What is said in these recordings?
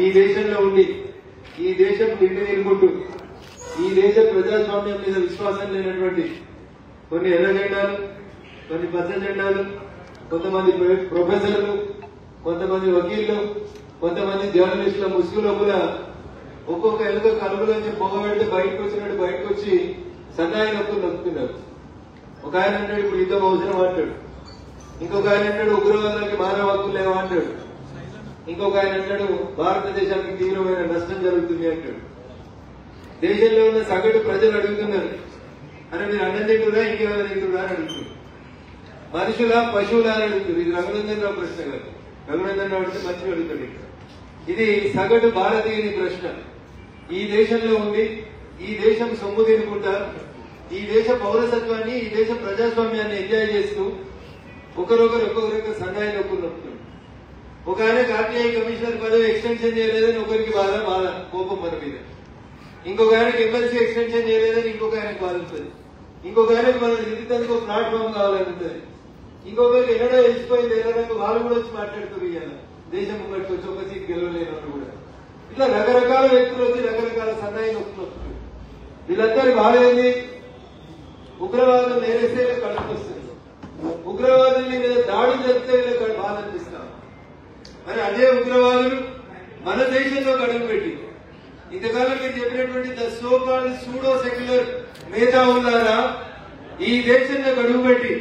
ఈ దేశంలో ఉండి ఈ దేశం తిండి తినుకుంటూ ఈ దేశ ప్రజాస్వామ్యం మీద విశ్వాసం లేనటువంటి కొన్ని ఎర్ర జెండాలు, కొన్ని పచ్చ జెండాలు, కొంతమంది ప్రొఫెసర్లు, కొంతమంది వకీళ్లు, కొంతమంది జర్నలిస్టుల ముసుగులో కూడా ఒక్కొక్క ఎలుక కలుగులోంచి పొగ పెడితే బయటకు వచ్చినట్టు బయటకు వచ్చి సన్నాయి నొప్పులు నొక్కుతున్నారు. ఒక ఆయన అంటాడు ఇప్పుడు యుద్ధం అవసరం అంటాడు, ఇంకొక ఆయన అంటాడు ఉగ్రవాదానికి మానవ హక్కులు లేవా అంటాడు, ఇంకొక ఆయన అంటాడు భారతదేశానికి తీవ్రమైన నష్టం జరుగుతుంది అంటాడు. దేశంలో ఉన్న సగటు ప్రజలు అడుగుతున్నారు, అని మీరు అన్నం తింటున్నా ఇంకేమైనా తింటున్నా అని అడుగుతున్నారు. మనుషులా పశువులా అని అడుగుతుంది. ఇది రఘునందన్ రావు ప్రశ్న కాదు. రఘునందన్ రావు అంటే మంచిగా అడుగుతాడు. ఇది సగటు భారతీయుని ప్రశ్న. ఈ దేశంలో ఉండి ఈ దేశం సొమ్ము తినుకుంటా ఈ దేశ పౌరసత్వాన్ని ఈ దేశ ప్రజాస్వామ్యాన్ని ఎంజాయ్ చేస్తూ ఒక్కొక్కరికి సన్నాయి నొప్పులు నొప్పుతుంది. ఒక ఆయన ఆర్టీఐ కమిషనర్ పదవి ఎక్స్టెన్షన్ చేయలేదని ఒకరికి బాధ కోపం మన మీద, ఇంకొక ఆయనకి ఎమ్మెల్సీ ఎక్స్టెన్షన్ చేయలేదని ఇంకొక ఆయనకు బాధ ఉంటుంది, ఇంకొక ఆయనకు మనం దిద్దుతందుకు ఒక ప్లాట్ఫామ్ కావాలని ఉంటుంది, ఇంకొకరికి ఎన్నడో వెళ్ళిపోయింది ఎలాగో వాళ్ళు కూడా వచ్చి మాట్లాడుతూ ఇవ్వాలి దేశం ముంగట్టు వచ్చి ఒక సీట్ గెలవలేని వాళ్ళు కూడా. ఇట్లా రకరకాల వ్యక్తులు వచ్చి రకరకాల సన్నాయి నొప్పులు వస్తుంది. వీళ్ళందరి బాధ ఏంది? ఉగ్రవాదం నేరేస్తే కడుపు వస్తుంది, ఉగ్రవాదుల్ని మీద దాడి జరిగితే వీళ్ళకి బాధ అనిపిస్తాం. మరి అదే ఉగ్రవాదులు మన దేశంలో అడుగు పెట్టి ఇంతకాలం మీరు చెప్పినటువంటి the so called pseudo secular మేధావులారా ఈ దేశంలో అడుగు పెట్టి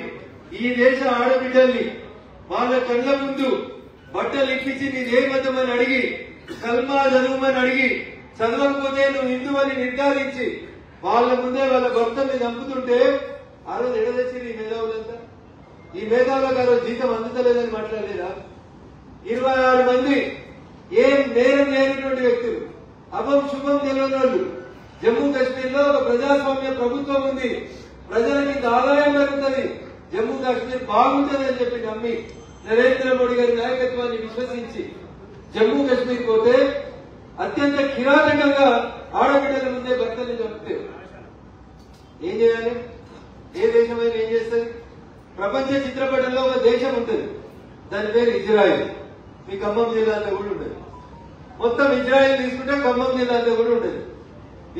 ఈ దేశ ఆడబిడ్డల్ని వాళ్ళ కళ్ళ ముందు బట్టలు ఇప్పించి నీదే మతమని అడిగి కల్మా చదువుమని అడిగి చదవకపోతే నువ్వు హిందూ అని నిర్ధారించి వాళ్ళ ముందే వాళ్ళ భక్తుల్ని చంపుతుంటే ఆ రోజు ఎడదచ్చి ఈ మేధావులంతా ఈ మేధావులకు ఆ రోజు జీతం అందుతలేదని మాట్లాడలేదా? 26 మంది ఏం నేరం లేనటువంటి వ్యక్తులు, అభం శుభం తెలియని వాళ్ళు, జమ్మూ కాశ్మీర్ లో ఒక ప్రజాస్వామ్య ప్రభుత్వం ఉంది, ప్రజలకి ఇంత ఆదాయం పెరుగుతుంది, జమ్మూ కాశ్మీర్ బాగుంటుంది అని చెప్పి నమ్మి నరేంద్ర మోడీ గారి నాయకత్వాన్ని విశ్వసించి జమ్మూ కాశ్మీర్ పోతే అత్యంత కిరాతకంగా ఆడబిడ్డల ముందే భర్తల్ని చంపితే ఏం చేయాలి? ఏ దేశమైనా ఏం చేస్తుంది? ప్రపంచ చిత్రపటంలో ఒక దేశం ఉంటుంది, దాని పేరు ఇజ్రాయిల్. మీ ఖమ్మం జిల్లా అంతా కూడా ఉండదు. మొత్తం ఇజ్రాయిల్ తీసుకుంటే ఖమ్మం జిల్లా అంతా కూడా ఉండదు.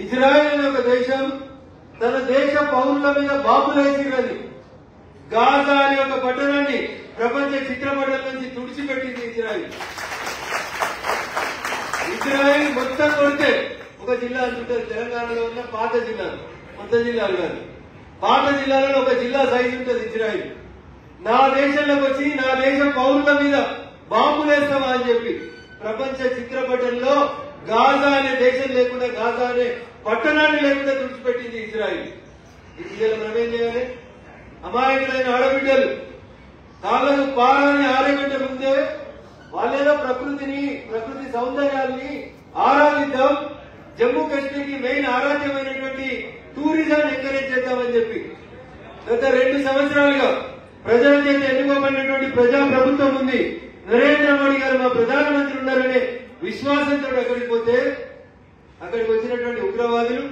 ఇజ్రాయిల్ అనే ఒక దేశం తన దేశ పౌరుల మీద బాంబులేసిరని గాజా అనే ఒక పట్టణాన్ని ప్రపంచ చిత్రపటం నుంచి తుడిచిపెట్టింది ఇజ్రాయిల్. ఇజ్రాయిల్ మొత్తం కొడితే ఒక జిల్లా అంటుంటారు తెలంగాణలో ఉన్న పాత జిల్లాలు, కొత్త జిల్లాలు కాదు, పాత జిల్లాలలో ఒక జిల్లా సైజు ఉంటుంది ఇజ్రాయిల్. నా దేశంలోకి వచ్చి నా దేశ పౌరుల మీద బాంబులేస్తామా అని చెప్పి ప్రపంచ చిత్రపటంలో గాజా అనే దేశం లేకుండా గాజా అనే పట్టణాన్ని లేకుండా తుడిచిపెట్టింది ఇజ్రాయిల్. ఇది మనం ఏం చేయాలి? అమాయకులైన ఆడబిడ్డలు కాళ్ళకు పారాన్ని ఆరగంటే ముందే వాళ్ళేదో ప్రకృతి సౌందర్యాన్ని ఆరాధిద్దాం, జమ్మూ కాశ్మీర్ కి మెయిన్ ఆరాధ్యమైనటువంటి టూరిజం ఎంకరేజ్ చేద్దామని చెప్పి గత 2 సంవత్సరాలుగా ప్రజల చేత ఎన్నుకోబడినటువంటి ప్రజా ప్రభుత్వం ఉంది, నరేంద్ర మోడీ గారు మా ప్రధానమంత్రి ఉన్నారనే విశ్వాసంతో అక్కడికి పోతే అక్కడికి వచ్చినటువంటి ఉగ్రవాదులు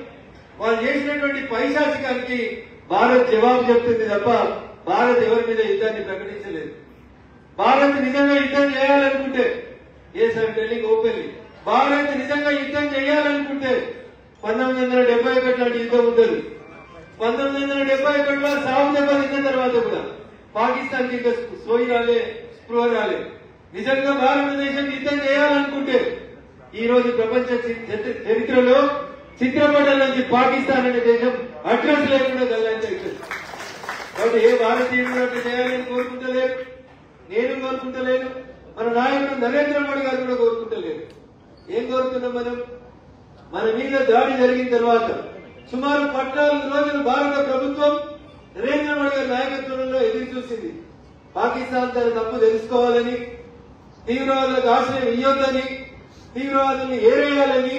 వాళ్ళు చేసినటువంటి పైశాచికానికి భారత్ జవాబు చెప్తుంది తప్ప భారత్ ఎవరి మీద యుద్ధాన్ని ప్రకటించలేదు. భారత్ నిజంగా యుద్ధం చేయాలనుకుంటే ఏ సార్ టెల్లింగ్ ఓపెన్లీ భారత్ నిజంగా యుద్ధం చేయాలనుకుంటే 1971 లాంటి యుద్ధం ఉండదు. 1971లో సాగు దెబ్బ తిన్న తర్వాత కూడా పాకిస్తాన్ కి సోయి రాలే, స్పృహ రాలే. నిజంగా భారతదేశం యుద్ధం చేయాలనుకుంటే ఈ రోజు ప్రపంచ చరిత్రలో చిత్రపటం నుంచి పాకిస్తాన్ అనే దేశం అడ్రస్ లేకుండా గల్లంతైంది. కాబట్టి ఏ భారతీయుడు అట్లా చేయాలని కోరుకుంటలేరు, నేను కోరుకుంటలేను, మన నాయకుడు నరేంద్ర మోడీ గారు కూడా కోరుకుంటలేరు. ఏం కోరుతున్నాం మనం? మన మీద దాడి జరిగిన తర్వాత సుమారు 14 రోజులు భారత ప్రభుత్వం నరేంద్ర మోడీ గారి నాయకత్వంలో ఎదురు చూసింది. పాకిస్తాన్ తన తప్పు తెలుసుకోవాలని, తీవ్రవాదులకు ఆశ్రయం ఇయ్యొద్దని, తీవ్రవాదుల్ని ఏరేయాలని,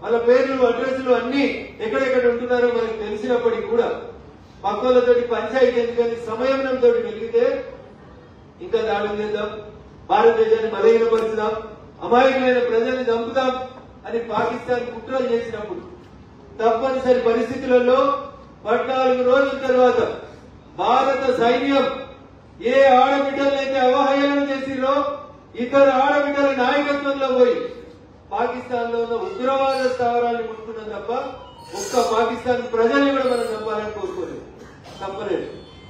వాళ్ళ పేర్లు అడ్రస్లు అన్ని ఎక్కడెక్కడ ఉంటున్నారో మనకు తెలిసినప్పటికీ కూడా పక్కలతోటి పంచాయతీ ఎందుకని సమయంతో వెలిగితే ఇంకా దాడులు చేద్దాం, భారతదేశాన్ని బలహీనపరుచుదాం, అమాయకులైన ప్రజల్ని చంపుదాం అని పాకిస్తాన్ కుట్రలు చేసినప్పుడు తప్పనిసరి పరిస్థితులలో 14 రోజుల తర్వాత భారత సైన్యం ఏ ఆడబిడ్డలైతే అవహేళన చేసిరో ఇతర ఆడబిడ్డల నాయకత్వంలో పోయి ఉన్న ఉగ్రవాద స్థావరాలను ముట్టుకున్నాం తప్ప ఒక్క పాకిస్తాన్ ప్రజల్ని కూడా మనం చంపాలని కోరుకోలేదు, తప్పలేదు.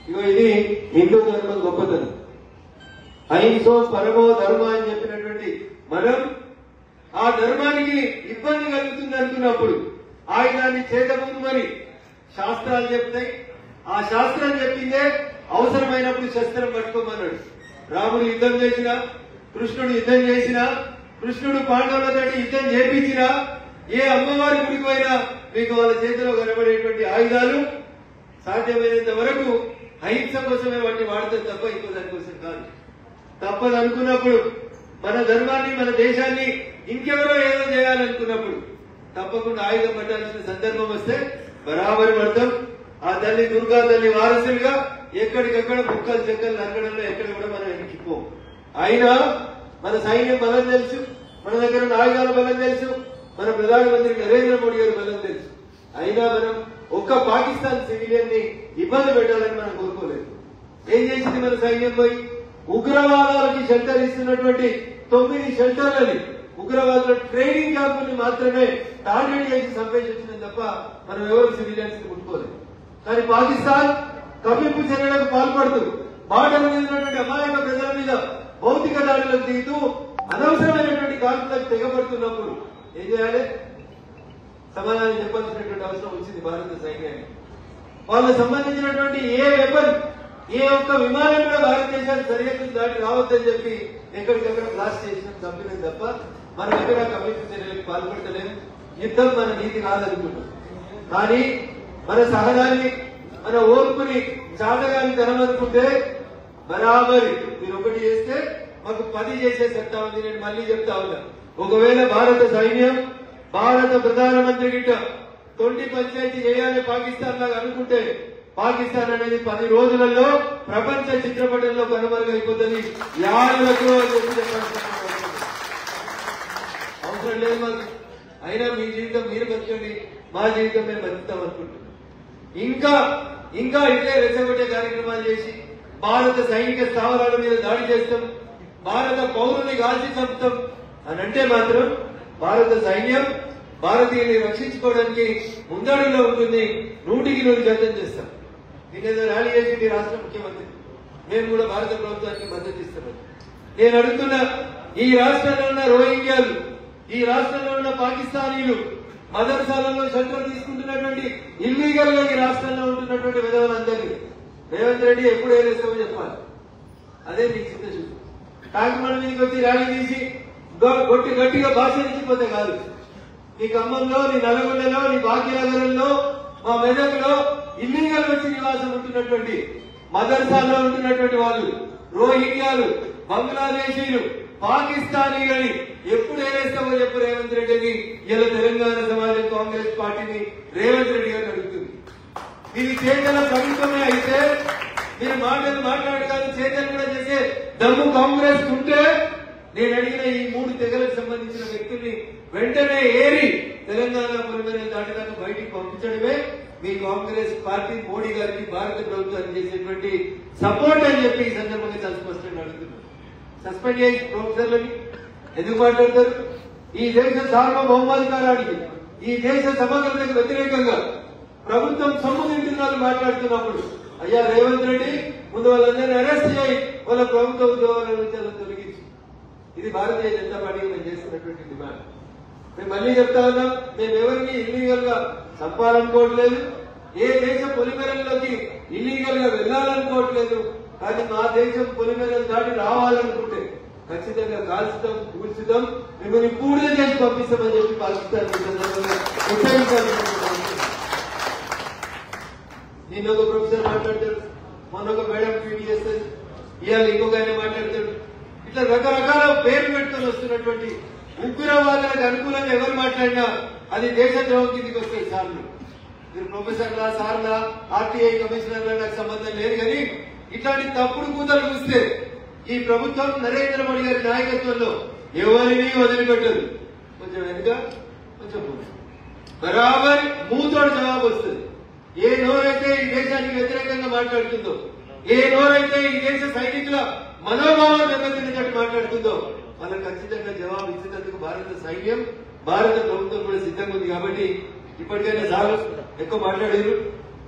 ఇగో ఇది హిందూ ధర్మం గొప్పతనం. అహింసో పరమో ధర్మ అని చెప్పినటువంటి మనం ఆ ధర్మానికి ఇబ్బంది కలుగుతుంది అనుకున్నప్పుడు ఆయుధాన్ని చేతముందుమని శాస్త్రాలు చెప్తాయి. ఆ శాస్త్రం చెప్పిందే అవసరమైనప్పుడు శస్త్రం పట్టుకోమన్నాడు. రాముడు యుద్ధం చేసినా, కృష్ణుడు యుద్ధం చేసినా, కృష్ణుడు పాండవులతో యుద్ధం చేపించినా, ఏ అమ్మవారి గుడికి పోయినా మీకు వాళ్ళ చేతిలో కనబడేటువంటి ఆయుధాలు సాధ్యమైనంత వరకు అహింస కోసమే వాటిని వాడితే తప్ప ఇంకో దానికోసం కాదు. తప్పదు అనుకున్నప్పుడు, మన ధర్మాన్ని మన దేశాన్ని ఇంకెవరో ఏదో చేయాలనుకున్నప్పుడు తప్పకుండా ఆయుధం పట్టాల్సిన సందర్భం వస్తే బరాబరి పడతాం. ఆ తల్లి దుర్గా తల్లి వారసులుగా ఎక్కడికక్కడ ముక్కలు చెక్కలు నరకడంలో ఎక్కడ కూడా మనం ఎక్కిపోం. అయినా మన సైన్యం బలం తెలుసు, మన దగ్గర ఉన్న ఆయుధాల బలం తెలుసు, మన ప్రధానమంత్రి నరేంద్ర మోడీ గారి బలం తెలుసు. అయినా మనం ఒక్క పాకిస్తాన్ సివిలియన్ ని ఇబ్బంది పెట్టాలని మనం కోరుకోలేదు. ఏం చేసింది మన సైన్యం? పోయి ఉగ్రవాదాలకి షెల్టర్ ఇస్తున్నటువంటి 9 షెల్టర్లని ఉగ్రవాదుల ట్రైనింగ్ క్యాంపుల్ని మాత్రమే టార్గెట్ చేసి చంపేసి వచ్చింది తప్ప మనం ఎవరు సివిలియన్స్ ని ముట్టుకోలేదు. కానీ పాకిస్తాన్ కవ్వింపు చర్యలకు పాల్పడుతూ బార్డర్ మీద ఉన్నటువంటి అమాయక ప్రజల మీద భౌతిక దాడులకు దిగుతూ అనవసరమైనటువంటి కాల్పులకు తెగబడుతున్నప్పుడు ఏం చేయాలి? సమాధానం చెప్పాల్సినటువంటి అవసరం వచ్చింది భారత సైన్యానికి. వాళ్ళకు సంబంధించినటువంటి ఏ వెపన్, ఏ ఒక్క విమానం కూడా భారతదేశాన్ని సరిహద్దులు దాటి రావద్దని చెప్పి ఎక్కడికక్కడ బ్లాస్ట్ చేసిన చంపినది తప్ప మనం ఎక్కడ కవ్వింపు చర్యలకు పాల్పడలేదు. యుద్ధం మన నీతి కాదనుకుంటాం. కానీ మన సహనాన్ని, మన ఓర్పుని చాటగాని తనమనుకుంటే బరాబరి మీరు ఒకటి చేస్తే మాకు 10 చేసే సత్తా ఉంది. నేను మళ్ళీ చెప్తా ఉన్నా, ఒకవేళ భారత సైన్యం, భారత ప్రధానమంత్రి గిట్ట 20 పంచాయతీ చేయాలి పాకిస్తాన్ లాగా అనుకుంటే పాకిస్తాన్ అనేది 10 రోజులలో ప్రపంచ చిత్రపటంలో కనుమరుగైపోతుంది. యారులకు అవసరం లేదు మాకు. అయినా మీ జీవితం మీరు బతకండి, మా జీవితం మేము బతుకుతాం అనుకుంటున్నాం. ఇంకా ఇట్లే రెచ్చగొట్టే కార్యక్రమాలు చేసి భారత సైనిక స్థావరాల మీద దాడి చేస్తాం, భారత పౌరుల్ని కాల్చి చంపుతాం అని అంటే మాత్రం భారత సైన్యం భారతీయుల్ని రక్షించుకోవడానికి ముందడుగులో ఉంటుంది. 100% చేస్తాం. దీనిలో ర్యాలీ చేసింది రాష్ట్ర ముఖ్యమంత్రి. మేము కూడా భారత ప్రభుత్వానికి మద్దతు ఇస్తున్నాం. నేను అడుగుతున్నా, ఈ రాష్ట్రంలో ఉన్న రోహింగ్యాలు, ఈ రాష్ట్రంలో ఉన్న పాకిస్తానీలు మదర్సాలలో షెల్టర్ తీసుకుంటున్నటువంటి ఇల్లీగల్ గా ఈ రాష్ట్రంలో ఉంటున్నటువంటి విధవలందరినీ రేవంత్ రెడ్డి ఎప్పుడు ఏరేస్తామో చెప్పాలి. అదే మీకు చిత్తశుద్ధి. కాకినాడ మీదకి వచ్చి ర్యాలీ తీసి గట్టిగా భాషించిపోతే కాదు. నీ ఖమ్మంలో, నీ నల్గొండలో, నీ భాగ్యనగరంలో, మా మెదక్లో ఇల్లీగల్ వచ్చి నివాసం ఉంటున్నటువంటి మదర్సాల్లో ఉంటున్నటువంటి వాళ్ళు రోహింగ్యాలు, బంగ్లాదేశీలు, పాకిస్తానీలని ఎప్పుడు ఏరేస్తామో చెప్పు రేవంత్ రెడ్డిని. ఇలా తెలంగాణ సమాజం కాంగ్రెస్ పార్టీని రేవంత్ రెడ్డి గారిని అడుగుతుంది. ఇది చేతల ప్రభుత్వమే అయితే మీరు మాటలు మాట్లాడగానే చేతలు కూడా చేసే దమ్ము కాంగ్రెస్ ఉంటే నేను అడిగిన ఈ 3 తెగలకు సంబంధించిన వ్యక్తుల్ని వెంటనే ఏరి తెలంగాణ పులివెందులు దాటిదాకా బయటికి పంపించడమే మీ కాంగ్రెస్ పార్టీ మోడీ గారికి, భారత ప్రభుత్వానికి చేసేటువంటి సపోర్ట్ అని చెప్పి ఈ సందర్భంగా చాలా స్పష్టంగా అడుగుతున్నారు. సస్పెండ్ చేసి ప్రొఫెసర్లని ఎందుకు మాట్లాడతారు? ఈ దేశ సార్వభౌమాధికారానికి, ఈ దేశ సమగ్రతకు వ్యతిరేకంగా ప్రభుత్వం సొమ్ము తింటున్నారు మాట్లాడుతున్నప్పుడు అయ్యా రేవంత్ రెడ్డి ముందు వాళ్ళందరినీ అరెస్ట్ చేయి, వాళ్ళ ప్రభుత్వ ఉద్యోగాల నుంచి తొలగించి. ఇది భారతీయ జనతా పార్టీకి మేము చేస్తున్నటువంటి డిమాండ్. మేము మళ్ళీ చెప్తా ఉన్నాం, మేము ఎవరిని ఇల్లీగల్ గా చంపాలనుకోవట్లేదు, ఏ దేశ పొలిమేరల్లోకి ఇల్లీగల్ గా వెళ్లాలనుకోవట్లేదు. కానీ మా దేశం పొలిమేరలు దాటి రావాలనుకుంటే ఖచ్చితంగా కాల్చుతాం, కూల్చుతాం, మిమ్మల్ని పూర్తి చేసి పంపిస్తామని చెప్పి పాకిస్తాన్ నిన్న ఒక ప్రొఫెసర్ మాట్లాడతాడు, మొన్న ఒక మేడం ట్వీట్ చేస్తుంది, ఇవాళ ఇంకొక ఆయన మాట్లాడతాడు. ఇట్లా రకరకాల పేర్లు పెట్టుకుని వస్తున్నటువంటి ఉగ్రవాదానికి అనుకూలంగా ఎవరు మాట్లాడినా అది దేశద్రోహం కిందికి వస్తాయి. సార్లు మీరు ప్రొఫెసర్లా, సార్లా, ఆర్టీఐ కమిషనర్లా నాకు సంబంధం లేదు. కానీ ఇట్లాంటి తప్పుడు కూతలు చూస్తే ఈ ప్రభుత్వం నరేంద్ర మోడీ గారి నాయకత్వంలో ఎవరిని వదిలిపెట్టదు. కొంచెం వెనుక, కొంచెం బరాబర్ మూతోడు జవాబు వస్తుంది. ఏ నోరైతే ఈ దేశానికి వ్యతిరేకంగా మాట్లాడుతుందో, ఏ నోరైతే ఈ దేశ సైనికుల మనోభావం దెబ్బతిన్నట్టు మాట్లాడుతుందో వాళ్ళకి ఖచ్చితంగా జవాబు ఇచ్చేందుకు భారత సైన్యం, భారత ప్రభుత్వం కూడా సిద్ధంగా ఉంది. కాబట్టి ఇప్పటికైనా చాలు, ఎక్కువ మాట్లాడారు,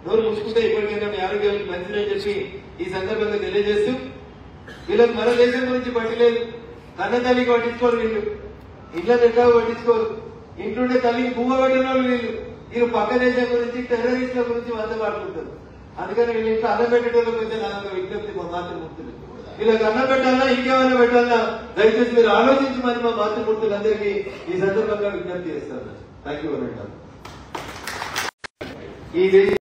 నోరు ముసుకుంటే ఇప్పటికైనా మీ ఆరోగ్యానికి మంచిదని చెప్పి ఈ సందర్భంగా తెలియజేస్తూ, వీళ్ళకి మన దేశం గురించి పట్టలేదు, కన్న తల్లికి పట్టించుకోరు వీళ్ళు, ఇళ్ళని ఎట్లా పట్టించుకోరు, ఇంట్లోండే తల్లికి పువ్వు పెట్టిన వాళ్ళు వీళ్ళు పక్క దేశం గురించి టెర్రరిస్టుల గురించి వంద మాట్లాడుతారు. అందుకని వీళ్ళు ఇంట్లో అన్నం పెట్టేటోళ్ళకి అయితే నాకు విజ్ఞప్తి మా మాతృమూర్తులు, వీళ్ళకి అన్నం పెట్టాలా ఇంకేమైనా పెట్టాలా దయచేసి మీరు ఆలోచించమని మా మాతృమూర్తులందరికీ ఈ సందర్భంగా విజ్ఞప్తి చేస్తాను. Thank you. ఈ